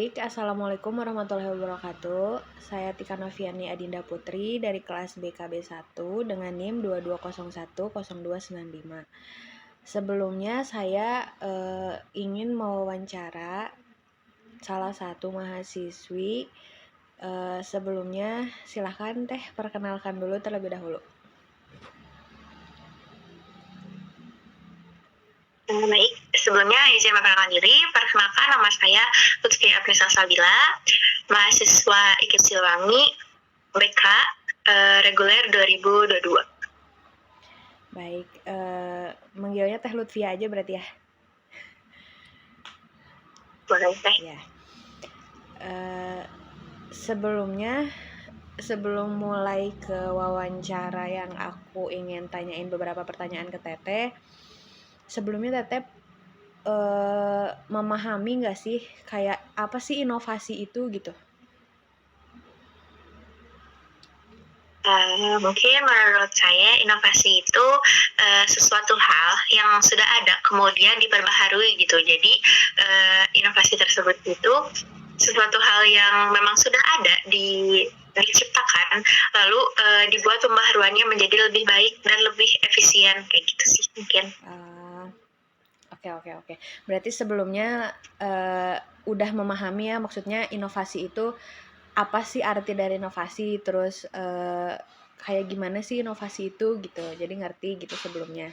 Baik, Assalamualaikum warahmatullahi wabarakatuh. Saya Tika Noviani Adinda Putri dari kelas BKB 1 dengan NIM 22010295. Sebelumnya saya ingin mewawancara salah satu mahasiswi. Sebelumnya silahkan Teh perkenalkan dulu terlebih dahulu. Baik, sebelumnya izin memperkenalkan diri. Perkenalkan, nama saya Lutfi Apnisa Sabila, mahasiswa IKIP Siliwangi, BK, reguler 2022. Baik, manggilnya Teh Lutfia aja berarti ya? Boleh, Teh. Ya. Sebelum mulai ke wawancara yang aku ingin tanyain beberapa pertanyaan ke Teteh, sebelumnya Teteh memahami nggak sih kayak apa sih inovasi itu gitu? Mungkin menurut saya inovasi itu sesuatu hal yang sudah ada kemudian diperbaharui gitu. Jadi inovasi tersebut itu sesuatu hal yang memang sudah ada diciptakan, lalu dibuat pembaharuannya menjadi lebih baik dan lebih efisien kayak gitu sih mungkin. Oke. Berarti sebelumnya udah memahami ya, maksudnya inovasi itu apa sih arti dari inovasi, terus kayak gimana sih inovasi itu gitu. Jadi ngerti gitu sebelumnya.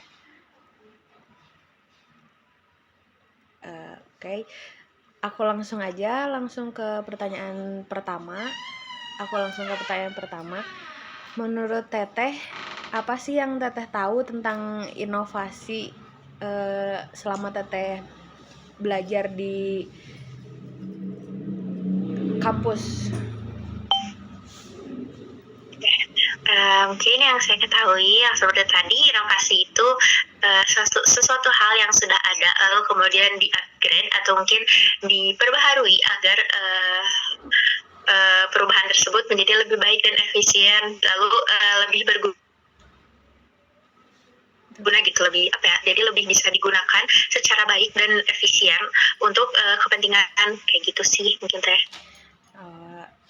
Oke. Aku langsung ke pertanyaan pertama. Menurut Teteh, apa sih yang Teteh tahu tentang inovasi selama Teteh belajar di kampus? Mungkin yang saya ketahui yang seperti tadi, inovasi itu sesuatu hal yang sudah ada lalu kemudian di-upgrade atau mungkin diperbaharui agar perubahan tersebut menjadi lebih baik dan efisien, lalu lebih berguna gitu, jadi lebih bisa digunakan secara baik dan efisien untuk kepentingan kayak gitu sih mungkin Teh.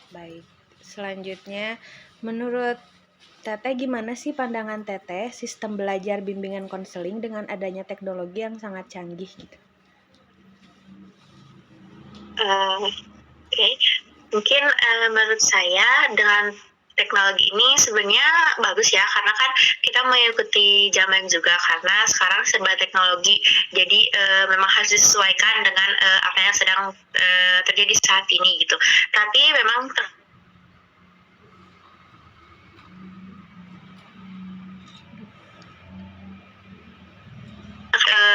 Baik, selanjutnya menurut Teteh gimana sih pandangan Teteh sistem belajar bimbingan konseling dengan adanya teknologi yang sangat canggih gitu? Oke. Mungkin menurut saya dengan teknologi ini sebenarnya bagus ya, karena kan kita mengikuti zaman juga, karena sekarang serba teknologi, jadi memang harus disesuaikan dengan apa yang sedang terjadi saat ini gitu. Tapi memang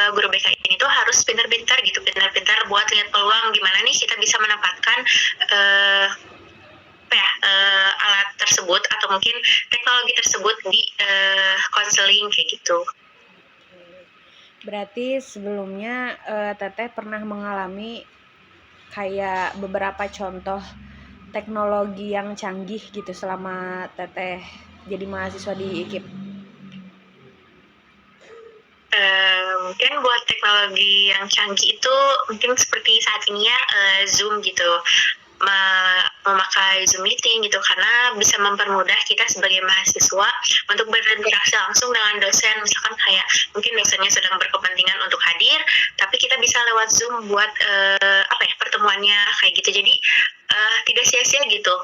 guru BK ini tuh harus pintar-pintar buat lihat peluang gimana nih kita bisa menempatkan alat tersebut atau mungkin teknologi tersebut di konseling kayak gitu. Berarti sebelumnya Teteh pernah mengalami kayak beberapa contoh teknologi yang canggih gitu selama Teteh jadi mahasiswa di IKIP? Mungkin buat teknologi yang canggih itu mungkin seperti saat ini ya, Zoom gitu, memakai Zoom meeting gitu, karena bisa mempermudah kita sebagai mahasiswa untuk berinteraksi langsung dengan dosen. Misalkan kayak mungkin dosennya sedang berkepentingan untuk hadir, tapi kita bisa lewat Zoom buat pertemuannya kayak gitu. Jadi tidak sia-sia gitu,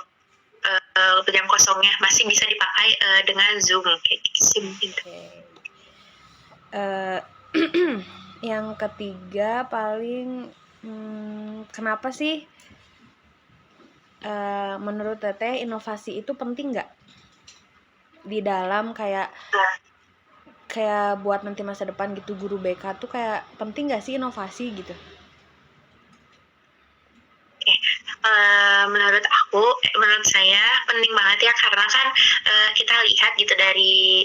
jam kosongnya masih bisa dipakai dengan Zoom kayak gitu. Yang ketiga paling kenapa sih menurut Teteh inovasi itu penting nggak di dalam kayak buat nanti masa depan gitu, guru BK tuh kayak penting nggak sih inovasi gitu? Menurut saya penting banget ya, karena kan kita lihat gitu dari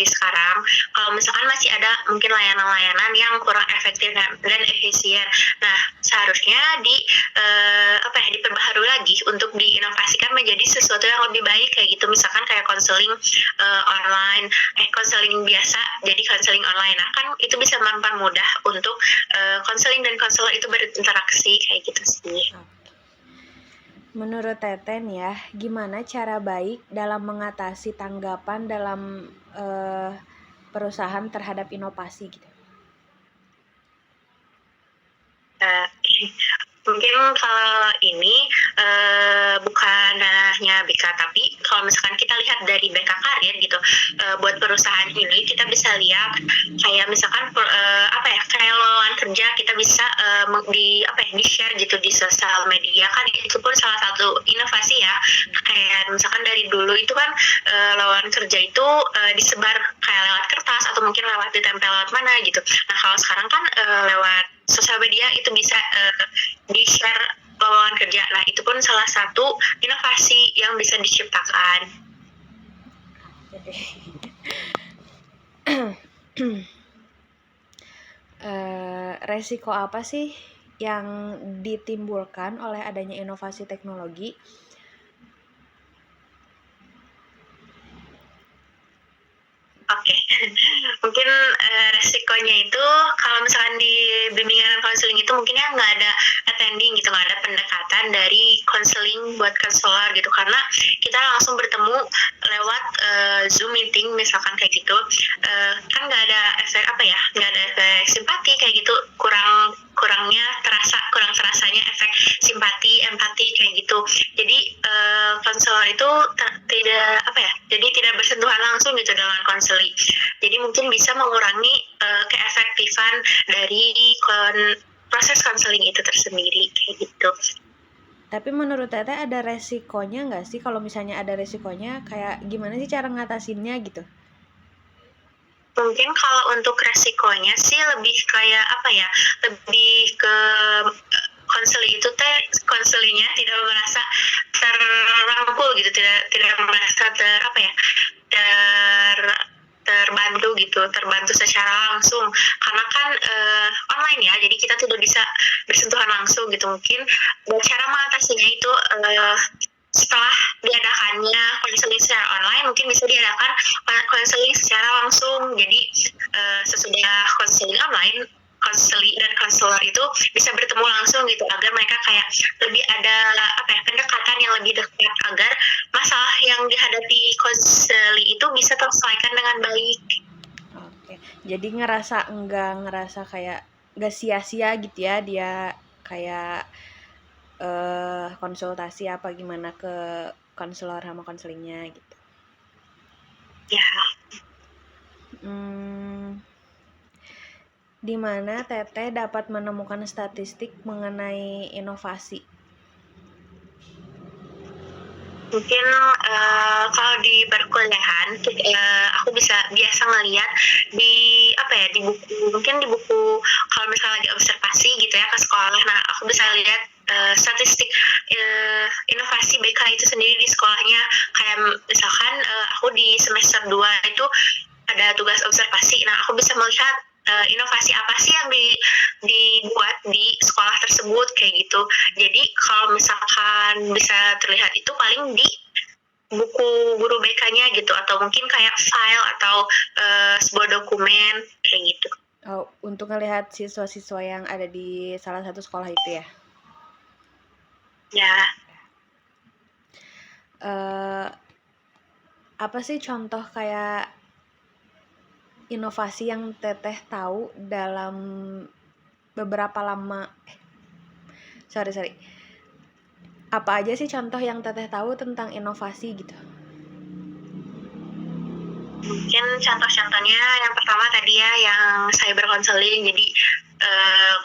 sekarang, kalau misalkan masih ada mungkin layanan-layanan yang kurang efektif dan efisien. Nah, seharusnya diperbaharui lagi untuk diinovasikan menjadi sesuatu yang lebih baik kayak gitu. Misalkan kayak konseling online, konseling biasa jadi konseling online. Nah, kan itu bisa mempermudah untuk konseling dan konselor itu berinteraksi kayak gitu sih. Menurut Teten ya, gimana cara baik dalam mengatasi tanggapan dalam eh, perusahaan terhadap inovasi gitu? Eh, Mungkin kalau ini bukan ranahnya BK, tapi kalau misalkan kita lihat dari BK Karir gitu, buat perusahaan ini kita bisa lihat kayak misalkan apa ya, kayak lowongan kerja kita bisa di apa ya, di share gitu di sosial media, kan itu pun salah satu inovasi ya. Kayak misalkan dari dulu itu kan lowongan kerja itu disebar kayak lewat kertas atau mungkin lewat ditempel lewat mana gitu. Nah kalau sekarang kan lewat sosial media itu bisa di-share lowongan kerja. Nah, itu pun salah satu inovasi yang bisa diciptakan. Resiko apa sih yang ditimbulkan oleh adanya inovasi teknologi? Oke, mungkin resikonya itu kalau misalkan di bimbingan konseling itu mungkinnya nggak ada attending gitu, nggak ada pendekatan dari konseling buat konselor gitu, karena kita langsung bertemu lewat Zoom meeting misalkan kayak gitu. Kan nggak ada efek apa ya, nggak ada efek simpati kayak gitu, kurang terasanya efek simpati, empati kayak gitu. Jadi konselor itu tidak apa ya, jadi tidak bersentuhan langsung gitu dengan konseli. Jadi mungkin bisa mengurangi keefektifan dari proses konseling itu tersendiri kayak gitu. Tapi menurut Teteh ada resikonya nggak sih? Kalau misalnya ada resikonya, kayak gimana sih cara ngatasinnya gitu? Mungkin kalau untuk resikonya sih lebih kayak apa ya, lebih ke konseli itu teh, konselinya tidak merasa terrangkul gitu, tidak merasa apa ya, ter terbantu gitu, terbantu secara langsung, karena kan online ya, jadi kita tidak bisa bersentuhan langsung gitu. Mungkin cara mengatasinya itu setelah diadakannya konseling secara online, mungkin bisa diadakan konseling secara langsung. Jadi sesudah konseling online, konseli dan konselor itu bisa bertemu langsung gitu, agar mereka kayak lebih ada apa ya, pendekatan yang lebih dekat, agar masalah yang dihadapi konseli itu bisa terselesaikan dengan baik. Oke, jadi ngerasa kayak nggak sia-sia gitu ya dia kayak konsultasi apa gimana ke konselor sama konselingnya gitu. Ya, Hmm, di mana Teteh dapat menemukan statistik mengenai inovasi? mungkin kalau di perkuliahan aku biasa ngeliat di apa ya, di buku, mungkin di buku, kalau misalnya lagi observasi gitu ya ke sekolah. Nah, aku bisa lihat statistik inovasi BK itu sendiri di sekolahnya. Kayak misalkan aku di semester 2 itu ada tugas observasi. Nah, aku bisa melihat inovasi apa sih yang dibuat di sekolah tersebut kayak gitu. Jadi kalau misalkan bisa terlihat itu paling di buku guru BK-nya gitu, atau mungkin kayak file atau sebuah dokumen kayak gitu. Oh, untuk ngelihat siswa-siswa yang ada di salah satu sekolah itu ya. Ya, Eh, apa sih contoh kayak inovasi yang Teteh tahu dalam beberapa lama sorry apa aja sih contoh yang Teteh tahu tentang inovasi gitu? mungkin contoh-contohnya yang pertama tadi ya, yang cyber counseling. Jadi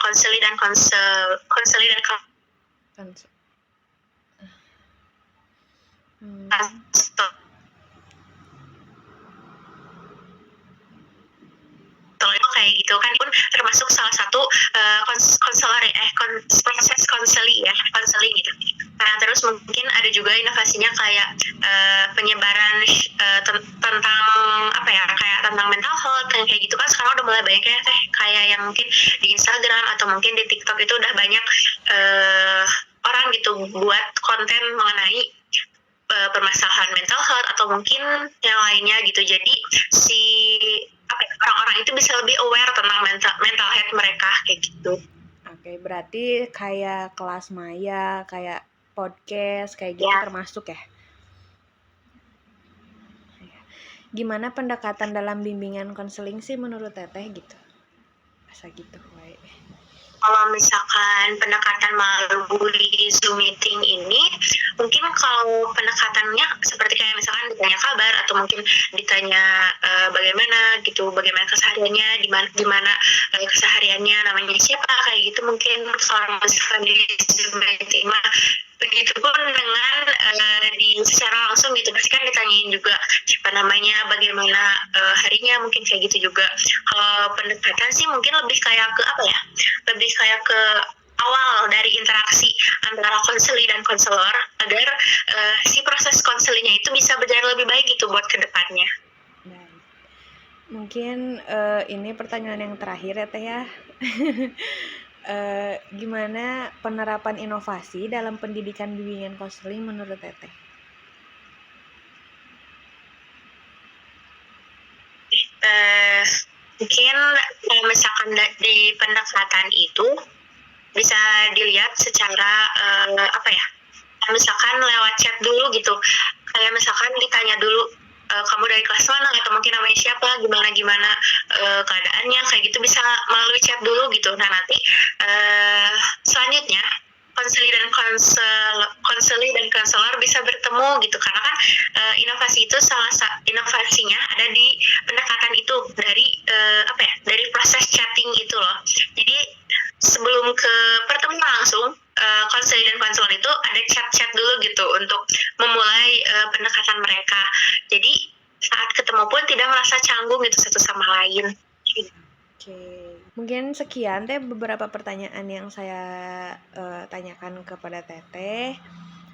konseli dan konseli dan Hmm. kalau itu kayak gitu kan pun termasuk salah satu proses konseli ya, konseling gitu. Nah, terus mungkin ada juga inovasinya kayak penyebaran tentang apa ya, kayak tentang mental health kayak gitu kan. Sekarang udah mulai banyak ya kayak yang mungkin di Instagram atau mungkin di TikTok itu udah banyak orang gitu buat konten mengenai permasalahan mental health atau mungkin yang lainnya gitu. Jadi si orang-orang itu bisa lebih aware tentang mental health mereka kayak gitu. Oke, berarti kayak kelas maya, kayak podcast kayak gitu Ya. termasuk ya. Gimana pendekatan dalam bimbingan konseling sih menurut Teteh gitu? Asa gitu, woy. Kalau misalkan pendekatan melalui Zoom meeting ini, mungkin kalau pendekatannya seperti kayak misalkan ditanya kabar atau mungkin ditanya bagaimana gitu, bagaimana kesehariannya, gimana kesehariannya, namanya siapa, kayak gitu mungkin kalau misalkan di Zoom meeting mah. Begitupun dengan di secara langsung gitu, pasti kan ditanyain juga siapa namanya, bagaimana harinya, mungkin kayak gitu juga. Kalau pendekatan sih mungkin lebih kayak ke apa ya? Lebih kayak ke awal dari interaksi antara konseli dan konselor agar si proses konselinya itu bisa berjalan lebih baik gitu buat kedepannya. Baik. Mungkin ini pertanyaan yang terakhir ya Teh ya. Gimana penerapan inovasi dalam pendidikan bimbingan konseling menurut Teteh? Mungkin kalau misalkan di pendekatan itu bisa dilihat secara apa ya, misalkan lewat chat dulu gitu, kayak misalkan ditanya dulu kamu dari kelas mana atau mungkin namanya siapa, gimana keadaannya, kayak gitu bisa melalui chat dulu gitu. Nah nanti selanjutnya konseli dan konselor bisa bertemu gitu, karena kan inovasi itu inovasinya ada di pendekatan itu dari apa ya, dari proses chatting itu loh. Jadi sebelum ke pertemuan langsung, konseli dan konselor itu ada chat-chat dulu gitu untuk memulai pendekatan mereka. Jadi saat ketemu pun tidak merasa canggung gitu satu sama lain. Oke, mungkin sekian Teh beberapa pertanyaan yang saya tanyakan kepada Teteh.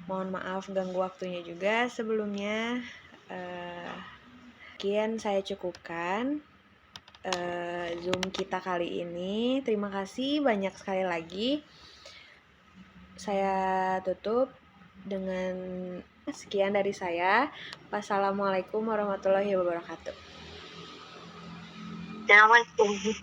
Mohon maaf ganggu waktunya juga sebelumnya. Sekian saya cukupkan Zoom kita kali ini. Terima kasih banyak sekali lagi. Saya tutup dengan sekian dari saya. Wassalamualaikum warahmatullahi wabarakatuh. Assalamualaikum.